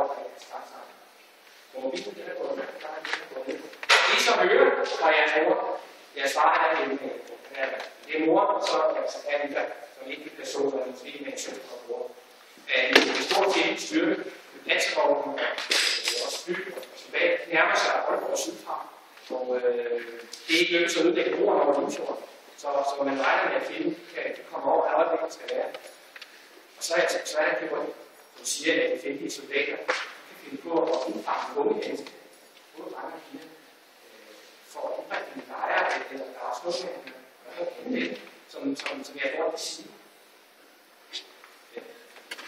over at jeg starter sammen. Hvor vi det her går ned, der er det her går ned. Det som hører fra jeres mor, jeg svarer her hjemme. Det er mor, så er Anita, som ikke kan så, der måske med en søn og mor. En stor til styrke med panservognen og fly og tilbage. Det nærmer sig Aalborg sydfra. Og det er ikke lykkedes at udlægge jorden over Limfjorden. Så man regner med, at fjenden kan komme over, hvad øjeblikket skal være. Og så er det jo, som siger, at de fjendtlige soldater kan finde på at indfange unge mennesker, både drenge og piger, for at indbringe en lejre, eller der er også noget, som jeg får at sige.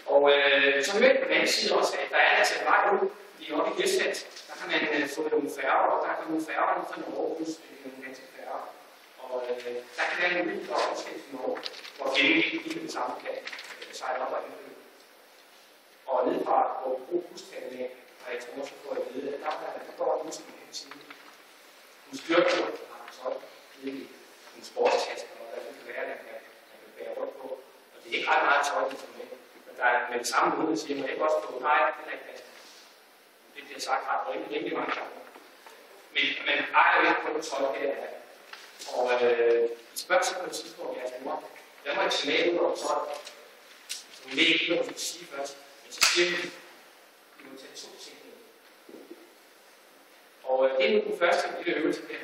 Og så hører jeg på den anden side også, at der er altså en vej ud i oppe i Vestland. Der kan man få nogle færger, og der kan nogle færger fra Norge, nogle danske færger. Og der kan være en mulighed for forskellige Norge, hvor fjenden ikke den samme kan sejle op og indføre. Og ned fra hvor vi bruger hustalene af, og jeg tror også får at vide, at der går en hustal, kan sige. Hun styrker jo, har han så nede i en sportskasse, og der kan være, at man kan bære rundt på. Og det er ikke ret meget tøj, som med. Men der er med det samme måde, at sige, at man ikke også på, nej, det er ikke plads. Det bliver sagt ret rimelig mange gange. Men man ejer jo ikke på det tøj, her er. Og I spørger sig på et tidspunkt, jeres mor, der må jeg tage med ud over tøj. Så vi ved ikke, hvad du skal sige først. Men så siger vi, at vi må tage 2 ting med. Og det er nu den første lille øvelse her.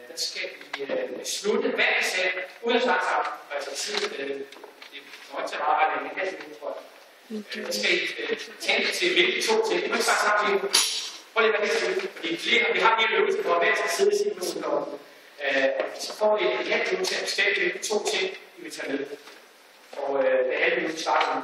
Der skal vi beslutte, hvad vi sagde, uden at snakke sammen. Altså sige, det kommer ikke til at arbejde med en halv minut, tror jeg. Der skal I tænke til hvilke 2 ting. I må ikke snakke sammen lige. Prøv lige at være helt til. Fordi vi har en lille øvelse, hvor hver skal sidde i sin position. Så får vi en halv minut til at bestemme, hvilke 2 ting, I vil tage med. Og det halve minut starter nu.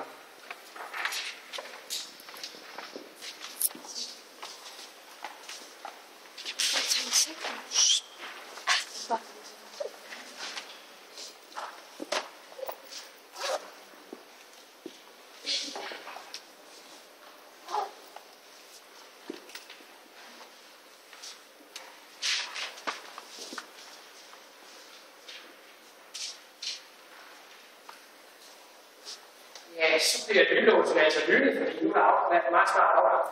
Ja, så bliver lynlåsen altså lynet, fordi nu er der meget snart afgang.